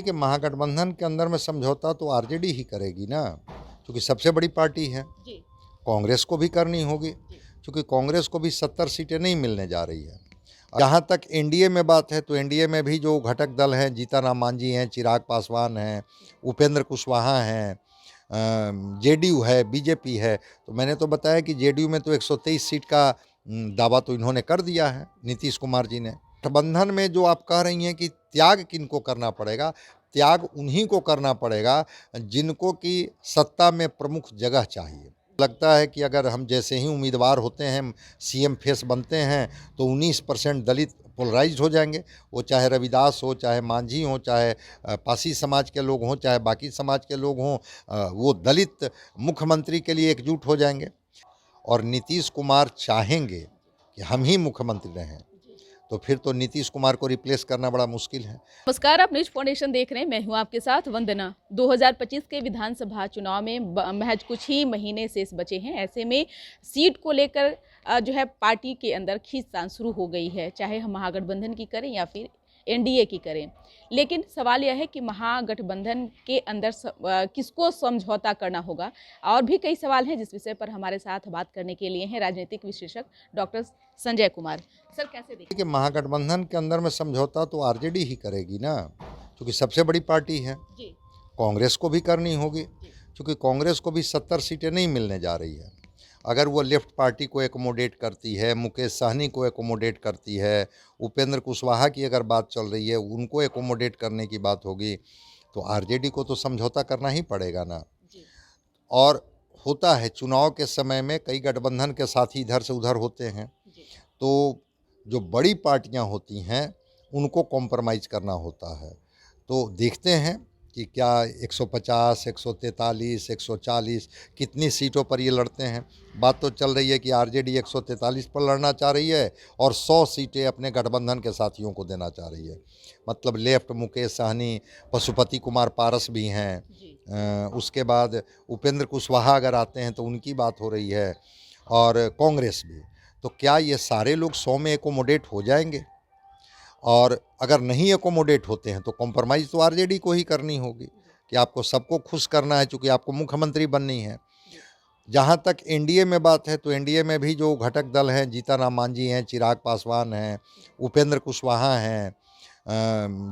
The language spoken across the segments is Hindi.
कि महागठबंधन के अंदर में समझौता तो आरजेडी ही करेगी ना, क्योंकि सबसे बड़ी पार्टी है। जी। कांग्रेस को भी करनी होगी, क्योंकि कांग्रेस को भी 70 सीटें नहीं मिलने जा रही है। जहाँ तक एनडीए में बात है तो एनडीए में भी जो घटक दल हैं, जीतन राम मांझी हैं, चिराग पासवान हैं, उपेंद्र कुशवाहा हैं, जेडीयू है, बीजेपी है। तो मैंने तो बताया कि जेडीयू में तो 123 सीट का दावा तो इन्होंने कर दिया है नीतीश कुमार जी ने। गठबंधन में जो आप कह रही हैं कि त्याग किनको करना पड़ेगा, त्याग उन्हीं को करना पड़ेगा जिनको कि सत्ता में प्रमुख जगह चाहिए। लगता है कि अगर हम जैसे ही उम्मीदवार होते हैं, सीएम फेस बनते हैं, तो 19% दलित पोलराइज्ड हो जाएंगे। वो चाहे रविदास हो, चाहे मांझी हो, चाहे पासी समाज के लोग हों, चाहे बाकी समाज के लोग हों, वो दलित मुख्यमंत्री के लिए एकजुट हो जाएंगे। और नीतीश कुमार चाहेंगे कि हम ही मुख्यमंत्री रहें, तो फिर तो नीतीश कुमार को रिप्लेस करना बड़ा मुश्किल है। नमस्कार, आप न्यूज फाउंडेशन देख रहे हैं। मैं हूं आपके साथ वंदना। 2025 के विधानसभा चुनाव में महज कुछ ही महीने शेष बचे हैं। ऐसे में सीट को लेकर जो है पार्टी के अंदर खींचतान शुरू हो गई है, चाहे हम महागठबंधन की करें या फिर एनडीए की करें। लेकिन सवाल यह है कि महागठबंधन के अंदर किसको समझौता करना होगा। और भी कई सवाल हैं जिस विषय पर हमारे साथ बात करने के लिए हैं राजनीतिक विशेषज्ञ डॉक्टर संजय कुमार। सर, कैसे देखिए कि महागठबंधन के अंदर में समझौता तो आरजेडी ही करेगी ना, क्योंकि सबसे बड़ी पार्टी है। जी। कांग्रेस को भी करनी होगी, क्योंकि कांग्रेस को भी 70 सीटें नहीं मिलने जा रही है। अगर वो लेफ्ट पार्टी को एकोमोडेट करती है, मुकेश सहनी को एकोमोडेट करती है, उपेंद्र कुशवाहा की अगर बात चल रही है, उनको एकोमोडेट करने की बात होगी, तो आरजेडी को तो समझौता करना ही पड़ेगा ना। जी। और होता है चुनाव के समय में कई गठबंधन के साथी इधर से उधर होते हैं, जी। तो जो बड़ी पार्टियां होती हैं उनको कॉम्प्रोमाइज़ करना होता है। तो देखते हैं कि क्या 150, 143, 140 कितनी सीटों पर ये लड़ते हैं। बात तो चल रही है कि आरजेडी 143 पर लड़ना चाह रही है और 100 सीटें अपने गठबंधन के साथियों को देना चाह रही है। मतलब लेफ्ट मुकेश सहनी, पशुपति कुमार पारस भी हैं, उसके बाद उपेंद्र कुशवाहा अगर आते हैं तो उनकी बात हो रही है, और कांग्रेस भी। तो क्या ये सारे लोग 100 में एकोमोडेट हो जाएंगे? और अगर नहीं एकोमोडेट होते हैं तो कॉम्प्रोमाइज़ तो आरजेडी को ही करनी होगी कि आपको सबको खुश करना है, चूँकि आपको मुख्यमंत्री बननी है। जहाँ तक एनडीए में बात है तो एनडीए में भी जो घटक दल हैं, जीतन राम मांझी हैं, चिराग पासवान हैं, उपेंद्र कुशवाहा हैं,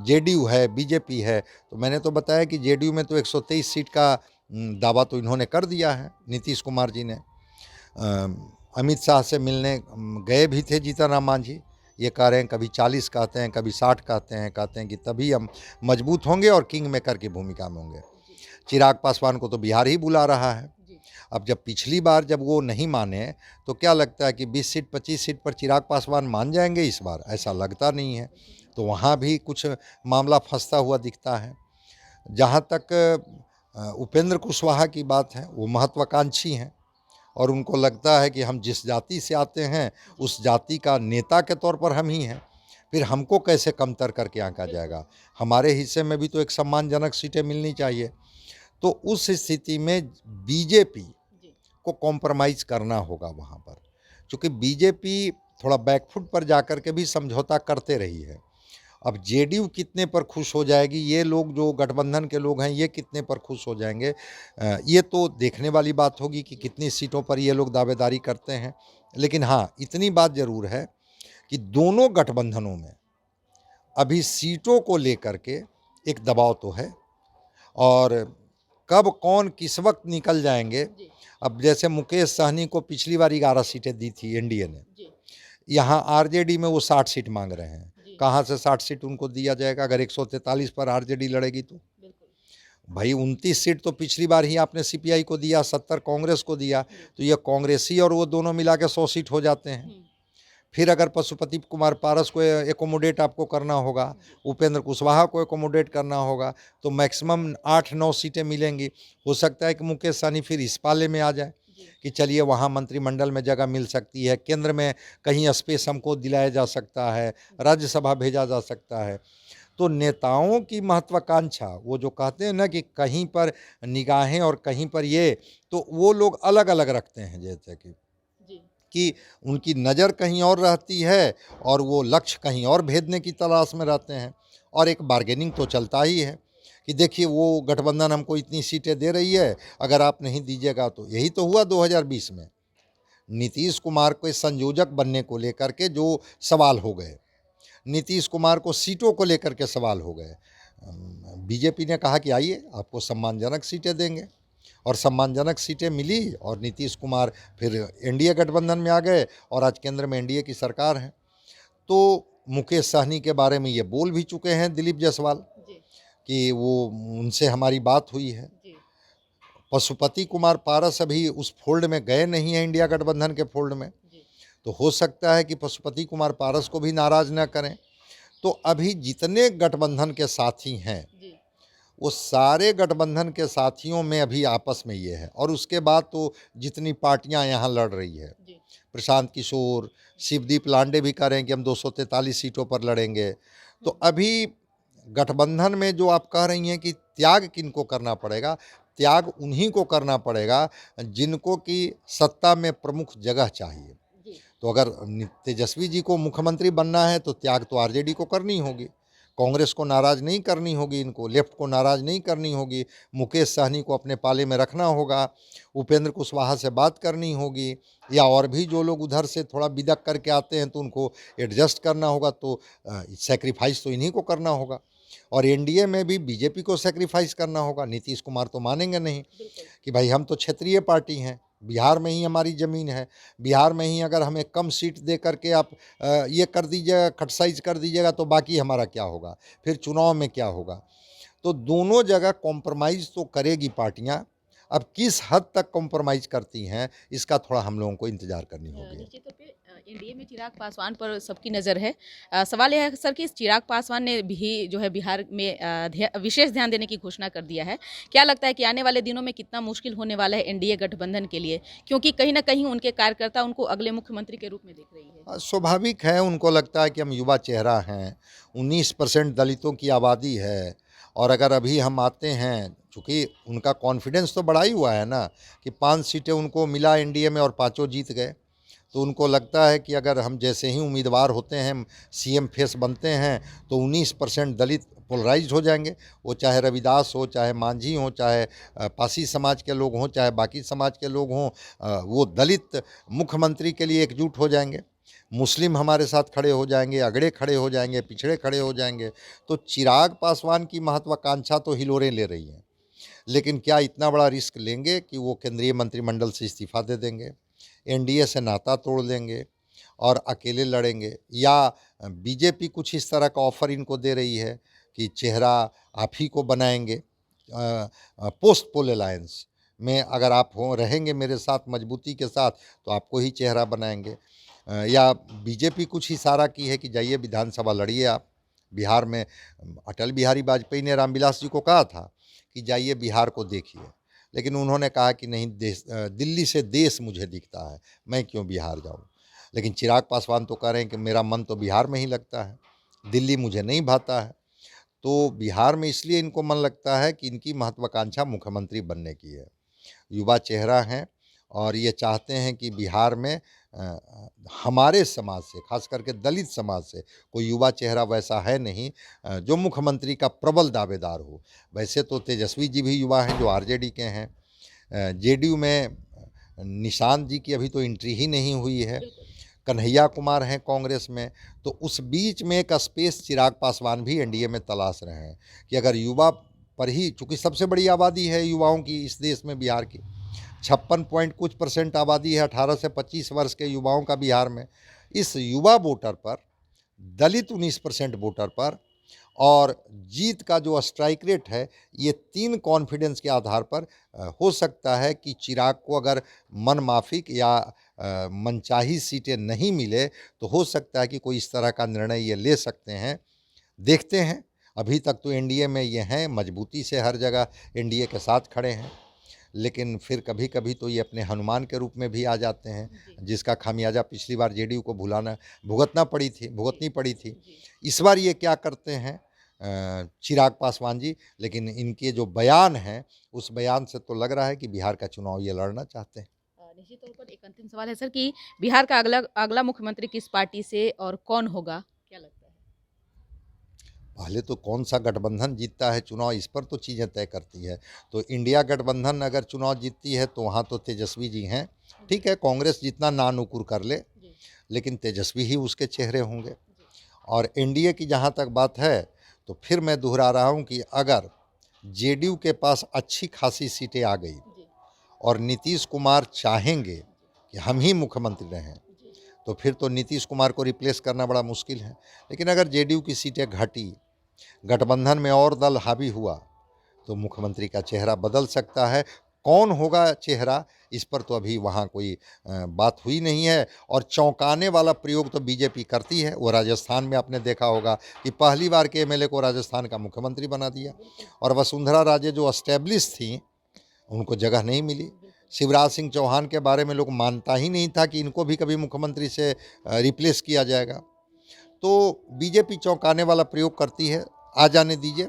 जेडीयू है, बीजेपी है। तो मैंने तो बताया कि जेडीयू में तो 123 सीट का दावा तो इन्होंने कर दिया है नीतीश कुमार जी ने। अमित शाह से मिलने गए भी थे जीतन राम मांझी। ये कह रहे हैं कभी 40 कहते हैं, कभी 60 कहते हैं कि तभी हम मजबूत होंगे और किंग मेकर की भूमिका में होंगे। चिराग पासवान को तो बिहार ही बुला रहा है। अब जब पिछली बार जब वो नहीं माने तो क्या लगता है कि 20 सीट 25 सीट पर चिराग पासवान मान जाएंगे इस बार? ऐसा लगता नहीं है। तो वहाँ भी कुछ मामला फंसता हुआ दिखता है। जहाँ तक उपेंद्र कुशवाहा की बात है, वो महत्वाकांक्षी हैं और उनको लगता है कि हम जिस जाति से आते हैं उस जाति का नेता के तौर पर हम ही हैं, फिर हमको कैसे कमतर करके आंका जाएगा? हमारे हिस्से में भी तो एक सम्मानजनक सीटें मिलनी चाहिए। तो उस स्थिति में बीजेपी को कॉम्प्रोमाइज़ करना होगा वहाँ पर, क्योंकि बीजेपी थोड़ा बैकफुट पर जाकर के भी समझौता करते रही है। अब जेडीयू कितने पर खुश हो जाएगी, ये लोग जो गठबंधन के लोग हैं ये कितने पर खुश हो जाएंगे, ये तो देखने वाली बात होगी कि कितनी सीटों पर ये लोग दावेदारी करते हैं। लेकिन हाँ, इतनी बात ज़रूर है कि दोनों गठबंधनों में अभी सीटों को लेकर के एक दबाव तो है, और कब कौन किस वक्त निकल जाएंगे। अब जैसे मुकेश सहनी को पिछली बार 11 सीटें दी थी एनडीए ने, यहाँ आरजेडी में वो 60 सीट मांग रहे हैं। कहाँ से 60 सीट उनको दिया जाएगा अगर 143 पर आरजेडी लड़ेगी तो? भाई 29 सीट तो पिछली बार ही आपने सीपीआई को दिया, 70 कांग्रेस को दिया, तो ये कांग्रेसी और वो दोनों मिला के 100 सीट हो जाते हैं। फिर अगर पशुपति कुमार पारस को एकोमोडेट आपको करना होगा, उपेंद्र कुशवाहा को एकोमोडेट करना होगा, तो मैक्सिमम 8-9 सीटें मिलेंगी। हो सकता है कि मुकेश सहनी फिर इस पाले में आ जाए कि चलिए वहाँ मंत्रिमंडल में जगह मिल सकती है, केंद्र में कहीं स्पेस हमको दिलाया जा सकता है, राज्यसभा भेजा जा सकता है। तो नेताओं की महत्वाकांक्षा, वो जो कहते हैं ना कि कहीं पर निगाहें और कहीं पर ये, तो वो लोग अलग अलग रखते हैं। जैसे कि उनकी नज़र कहीं और रहती है और वो लक्ष्य कहीं और भेदने की तलाश में रहते हैं, और एक बार्गेनिंग तो चलता ही है। कि देखिए वो गठबंधन हमको इतनी सीटें दे रही है, अगर आप नहीं दीजिएगा तो। यही तो हुआ 2020 में। नीतीश कुमार को संयोजक बनने को लेकर के जो सवाल हो गए, नीतीश कुमार को सीटों को लेकर के सवाल हो गए, बीजेपी ने कहा कि आइए आपको सम्मानजनक सीटें देंगे, और सम्मानजनक सीटें मिली और नीतीश कुमार फिर एनडीए गठबंधन में आ गए और आज केंद्र में एनडीए की सरकार है। तो मुकेश सहनी के बारे में ये बोल भी चुके हैं दिलीप जायसवाल कि वो उनसे हमारी बात हुई है। पशुपति कुमार पारस अभी उस फोल्ड में गए नहीं हैं, इंडिया गठबंधन के फोल्ड में, तो हो सकता है कि पशुपति कुमार पारस को भी नाराज़ न करें। तो अभी जितने गठबंधन के साथी हैं वो सारे गठबंधन के साथियों में अभी आपस में ये है, और उसके बाद तो जितनी पार्टियां यहाँ लड़ रही है, प्रशांत किशोर, शिवदीप लांडे भी कह रहे हैं कि हम 243 सीटों पर लड़ेंगे। तो अभी गठबंधन में जो आप कह रही हैं कि त्याग किनको करना पड़ेगा, त्याग उन्हीं को करना पड़ेगा जिनको कि सत्ता में प्रमुख जगह चाहिए। तो अगर तेजस्वी जी को मुख्यमंत्री बनना है तो त्याग तो आरजेडी को करनी होगी, कांग्रेस को नाराज़ नहीं करनी होगी, इनको लेफ्ट को नाराज़ नहीं करनी होगी, मुकेश सहनी को अपने पाले में रखना होगा, उपेंद्र कुशवाहा से बात करनी होगी, या और भी जो लोग उधर से थोड़ा बिदक करके आते हैं तो उनको एडजस्ट करना होगा। तो सेक्रीफाइस तो इन्हीं को करना होगा, और एनडीए में भी बीजेपी को सेक्रीफाइस करना होगा। नीतीश कुमार तो मानेंगे नहीं कि भाई हम तो क्षेत्रीय पार्टी हैं, बिहार में ही हमारी ज़मीन है, बिहार में ही अगर हमें कम सीट दे करके आप ये कर दीजिएगा, क्रिटिसाइज कर दीजिएगा तो बाकी हमारा क्या होगा, फिर चुनाव में क्या होगा। तो दोनों जगह कॉम्प्रोमाइज़ तो करेगी पार्टियां, अब किस हद तक कॉम्प्रोमाइज़ करती हैं इसका थोड़ा हम लोगों को इंतजार करनी होगी। निश्चित तौर पे एनडीए में चिराग पासवान पर सबकी नज़र है। सवाल यह है सर कि चिराग पासवान ने भी जो है बिहार में विशेष ध्यान देने की घोषणा कर दिया है। क्या लगता है कि आने वाले दिनों में कितना मुश्किल होने वाला है एनडीए गठबंधन के लिए, क्योंकि कहीं ना कहीं उनके कार्यकर्ता उनको अगले मुख्यमंत्री के रूप में देख रही है। स्वाभाविक है, उनको लगता है कि हम युवा चेहरा हैं, 19% दलितों की आबादी है, और अगर अभी हम आते हैं, चूँकि उनका कॉन्फिडेंस तो बढ़ा ही हुआ है ना कि 5 सीटें उनको मिला एनडीए में और पाँचों जीत गए, तो उनको लगता है कि अगर हम जैसे ही उम्मीदवार होते हैं, सीएम फेस बनते हैं, तो 19% दलित पोलराइज्ड हो जाएंगे। वो चाहे रविदास हो, चाहे मांझी हो, चाहे पासी समाज के लोग हों, चाहे बाकी समाज के लोग हों, वो दलित मुख्यमंत्री के लिए एकजुट हो जाएंगे। मुस्लिम हमारे साथ खड़े हो जाएंगे, अगड़े खड़े हो जाएंगे, पिछड़े खड़े हो जाएंगे। तो चिराग पासवान की महत्वाकांक्षा तो हिलोरें ले रही हैं, लेकिन क्या इतना बड़ा रिस्क लेंगे कि वो केंद्रीय मंत्रिमंडल से इस्तीफा दे देंगे, एनडीए से नाता तोड़ देंगे और अकेले लड़ेंगे, या बीजेपी कुछ इस तरह का ऑफर इनको दे रही है कि चेहरा आप ही को बनाएंगे, पोस्ट पोल अलायंस में अगर आप हो रहेंगे मेरे साथ मजबूती के साथ तो आपको ही चेहरा बनाएंगे, या बीजेपी कुछ इशारा की है कि जाइए विधानसभा लड़िए आप बिहार में। अटल बिहारी वाजपेयी ने रामविलास जी को कहा था कि जाइए बिहार को देखिए, लेकिन उन्होंने कहा कि नहीं, दिल्ली से देश मुझे दिखता है, मैं क्यों बिहार जाऊं। लेकिन चिराग पासवान तो कह रहे हैं कि मेरा मन तो बिहार में ही लगता है, दिल्ली मुझे नहीं भाता है। तो बिहार में इसलिए इनको मन लगता है कि इनकी महत्वाकांक्षा मुख्यमंत्री बनने की है, युवा चेहरा हैं, और ये चाहते हैं कि बिहार में हमारे समाज से, खास करके दलित समाज से कोई युवा चेहरा वैसा है नहीं जो मुख्यमंत्री का प्रबल दावेदार हो। वैसे तो तेजस्वी जी भी युवा हैं जो आरजेडी के हैं, जेडीयू में निशांत जी की अभी तो एंट्री ही नहीं हुई है, कन्हैया कुमार हैं कांग्रेस में। तो उस बीच में एक स्पेस चिराग पासवान भी एनडीए में तलाश रहे हैं कि अगर युवा पर ही, चूँकि सबसे बड़ी आबादी है युवाओं की इस देश में, बिहार की 56 पॉइंट कुछ % आबादी है 18 से 25 वर्ष के युवाओं का बिहार में, इस युवा वोटर पर, दलित 19% वोटर पर, और जीत का जो स्ट्राइक रेट है, ये 3 कॉन्फिडेंस के आधार पर हो सकता है कि चिराग को अगर मन माफिक या मनचाही सीटें नहीं मिले तो हो सकता है कि कोई इस तरह का निर्णय ये ले सकते हैं। देखते हैं, अभी तक तो एनडीए में ये हैं, मजबूती से हर जगह एनडीए के साथ खड़े हैं, लेकिन फिर कभी कभी तो ये अपने हनुमान के रूप में भी आ जाते हैं, जिसका खामियाजा पिछली बार जेडीयू को भुगतनी पड़ी थी। इस बार ये क्या करते हैं चिराग पासवान जी, लेकिन इनके जो बयान हैं उस बयान से तो लग रहा है कि बिहार का चुनाव ये लड़ना चाहते हैं। निश्चित तौर पर एक अंतिम सवाल है सर कि बिहार का अगला अगला मुख्यमंत्री किस पार्टी से और कौन होगा, क्या लगता है? पहले तो कौन सा गठबंधन जीतता है चुनाव, इस पर तो चीज़ें तय करती है। तो इंडिया गठबंधन अगर चुनाव जीतती है तो वहाँ तो तेजस्वी जी हैं। ठीक है, कांग्रेस जितना नानुकुर कर ले, लेकिन तेजस्वी ही उसके चेहरे होंगे। और एनडीए की जहाँ तक बात है, तो फिर मैं दोहरा रहा हूँ कि अगर जेडीयू के पास अच्छी खासी सीटें आ गई और नीतीश कुमार चाहेंगे कि हम ही मुख्यमंत्री रहें, तो फिर तो नीतीश कुमार को रिप्लेस करना बड़ा मुश्किल है। लेकिन अगर जेडीयू की सीटें घटी, गठबंधन में और दल हावी हुआ, तो मुख्यमंत्री का चेहरा बदल सकता है। कौन होगा चेहरा, इस पर तो अभी वहाँ कोई बात हुई नहीं है। और चौंकाने वाला प्रयोग तो बीजेपी करती है। वो राजस्थान में आपने देखा होगा कि पहली बार के एमएलए को राजस्थान का मुख्यमंत्री बना दिया, और वसुंधरा राजे जो एस्टेब्लिश थी उनको जगह नहीं मिली। शिवराज सिंह चौहान के बारे में लोग मानता ही नहीं था कि इनको भी कभी मुख्यमंत्री से रिप्लेस किया जाएगा। तो बीजेपी चौंकाने वाला प्रयोग करती है। आ जाने दीजिए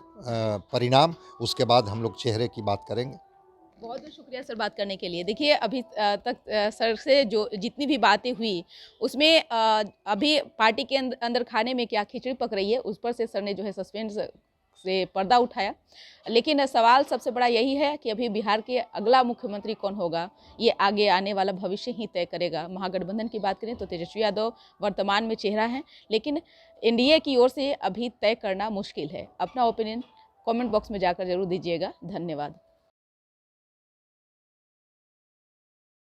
परिणाम, उसके बाद हम लोग चेहरे की बात करेंगे। बहुत बहुत शुक्रिया सर बात करने के लिए। देखिए अभी तक सर से जो जितनी भी बातें हुई उसमें अभी पार्टी के अंदर खाने में क्या खिचड़ी पक रही है उस पर से सर ने जो है सस्पेंस से पर्दा उठाया। लेकिन सवाल सबसे बड़ा यही है कि अभी बिहार के अगला मुख्यमंत्री कौन होगा, ये आगे आने वाला भविष्य ही तय करेगा। महागठबंधन की बात करें तो तेजस्वी यादव वर्तमान में चेहरा है, लेकिन एनडीए की ओर से अभी तय करना मुश्किल है। अपना ओपिनियन कमेंट बॉक्स में जाकर जरूर दीजिएगा। धन्यवाद।